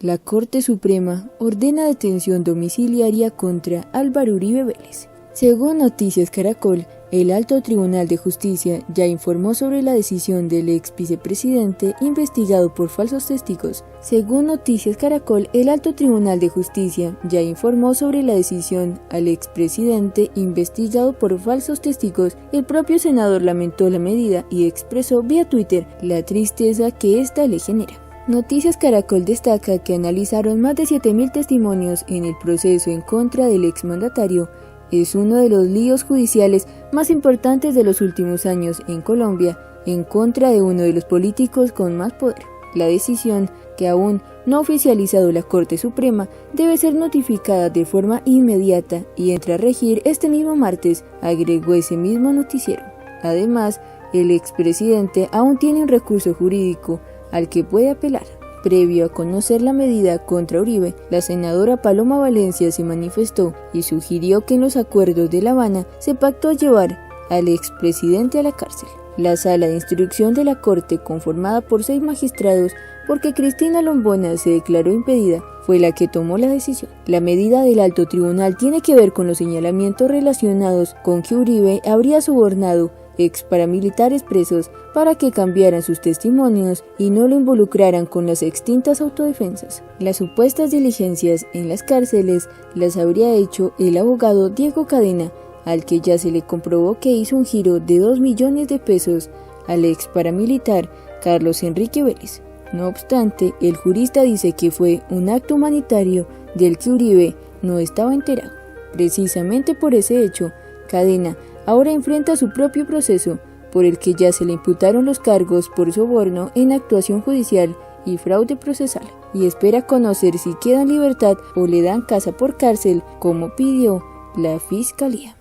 La Corte Suprema ordena detención domiciliaria contra Álvaro Uribe Vélez. Según Noticias Caracol, el Alto Tribunal de Justicia ya informó sobre la decisión del ex vicepresidente investigado por falsos testigos. Según Noticias Caracol, el Alto Tribunal de Justicia ya informó sobre la decisión al expresidente investigado por falsos testigos. El propio senador lamentó la medida y expresó vía Twitter la tristeza que esta le genera. Noticias Caracol destaca que analizaron más de 7.000 testimonios en el proceso en contra del exmandatario. Es uno de los líos judiciales más importantes de los últimos años en Colombia, en contra de uno de los políticos con más poder. La decisión, que aún no ha oficializado la Corte Suprema, debe ser notificada de forma inmediata y entra a regir este mismo martes, agregó ese mismo noticiero. Además, el expresidente aún tiene un recurso jurídico al que puede apelar. Previo a conocer la medida contra Uribe, la senadora Paloma Valencia se manifestó y sugirió que en los acuerdos de La Habana se pactó llevar al expresidente a la cárcel. La sala de instrucción de la Corte, conformada por 6 magistrados, porque Cristina Lombona se declaró impedida, fue la que tomó la decisión. La medida del Alto Tribunal tiene que ver con los señalamientos relacionados con que Uribe habría sobornado ex paramilitares presos para que cambiaran sus testimonios y no lo involucraran con las extintas autodefensas. Las supuestas diligencias en las cárceles las habría hecho el abogado Diego Cadena, al que ya se le comprobó que hizo un giro de 2 millones de pesos al ex paramilitar Carlos Enrique Vélez. No obstante, el jurista dice que fue un acto humanitario del que Uribe no estaba enterado. Precisamente por ese hecho, Cadena ahora enfrenta su propio proceso, por el que ya se le imputaron los cargos por soborno en actuación judicial y fraude procesal, y espera conocer si queda en libertad o le dan casa por cárcel, como pidió la Fiscalía.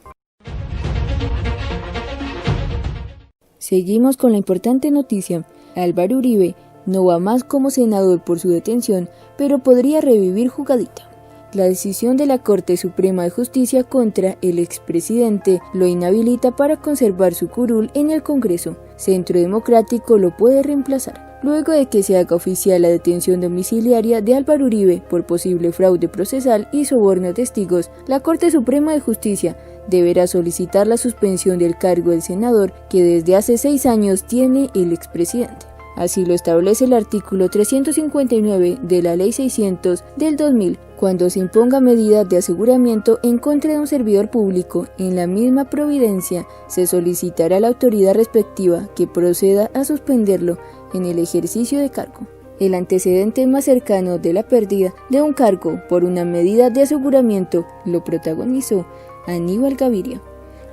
Seguimos con la importante noticia. Álvaro Uribe no va más como senador por su detención, pero podría revivir jugadita. La decisión de la Corte Suprema de Justicia contra el expresidente lo inhabilita para conservar su curul en el Congreso. Centro Democrático lo puede reemplazar. Luego de que se haga oficial la detención domiciliaria de Álvaro Uribe por posible fraude procesal y soborno a testigos, la Corte Suprema de Justicia deberá solicitar la suspensión del cargo del senador que desde hace 6 años tiene el expresidente. Así lo establece el artículo 359 de la Ley 600 del 2000, cuando se imponga medida de aseguramiento en contra de un servidor público. En la misma providencia se solicitará a la autoridad respectiva que proceda a suspenderlo en el ejercicio de cargo. El antecedente más cercano de la pérdida de un cargo por una medida de aseguramiento lo protagonizó Aníbal Gaviria.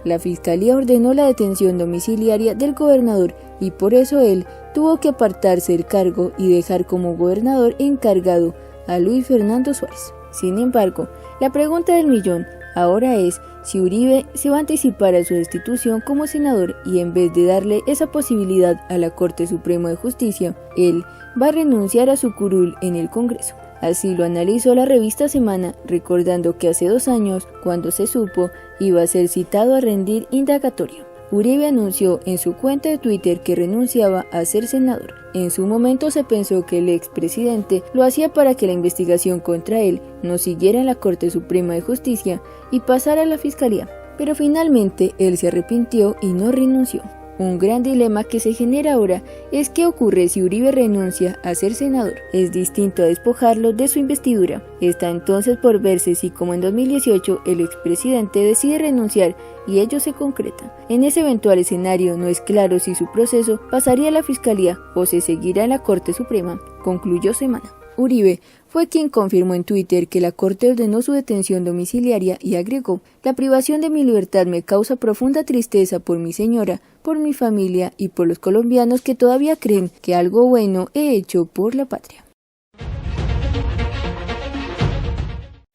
La Fiscalía ordenó la detención domiciliaria del gobernador y por eso él tuvo que apartarse del cargo y dejar como gobernador encargado a Luis Fernando Suárez. Sin embargo, la pregunta del millón ahora es si Uribe se va a anticipar a su destitución como senador y en vez de darle esa posibilidad a la Corte Suprema de Justicia, él va a renunciar a su curul en el Congreso. Así lo analizó la revista Semana, recordando que hace 2 años, cuando se supo, iba a ser citado a rendir indagatorio. Uribe anunció en su cuenta de Twitter que renunciaba a ser senador. En su momento se pensó que el expresidente lo hacía para que la investigación contra él no siguiera en la Corte Suprema de Justicia y pasara a la Fiscalía, pero finalmente él se arrepintió y no renunció. Un gran dilema que se genera ahora es qué ocurre si Uribe renuncia a ser senador. Es distinto a despojarlo de su investidura. Está entonces por verse si, como en 2018, el expresidente decide renunciar y ello se concreta. En ese eventual escenario no es claro si su proceso pasaría a la Fiscalía o se seguirá en la Corte Suprema, concluyó Semana. Uribe fue quien confirmó en Twitter que la Corte ordenó su detención domiciliaria y agregó: "La privación de mi libertad me causa profunda tristeza por mi señora, por mi familia y por los colombianos que todavía creen que algo bueno he hecho por la patria".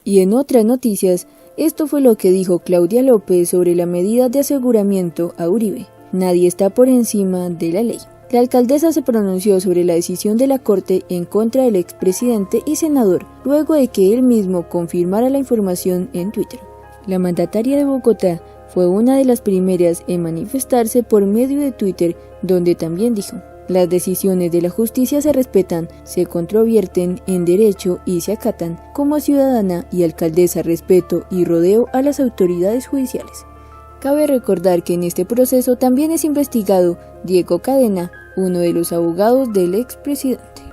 Y en otras noticias, esto fue lo que dijo Claudia López sobre la medida de aseguramiento a Uribe. Nadie está por encima de la ley. La alcaldesa se pronunció sobre la decisión de la Corte en contra del expresidente y senador, luego de que él mismo confirmara la información en Twitter. La mandataria de Bogotá fue una de las primeras en manifestarse por medio de Twitter, donde también dijo: Las decisiones de la justicia se respetan, se controvierten en derecho y se acatan. Como ciudadana y alcaldesa respeto y rodeo a las autoridades judiciales. Cabe recordar que en este proceso también es investigado Diego Cadena, uno de los abogados del expresidente.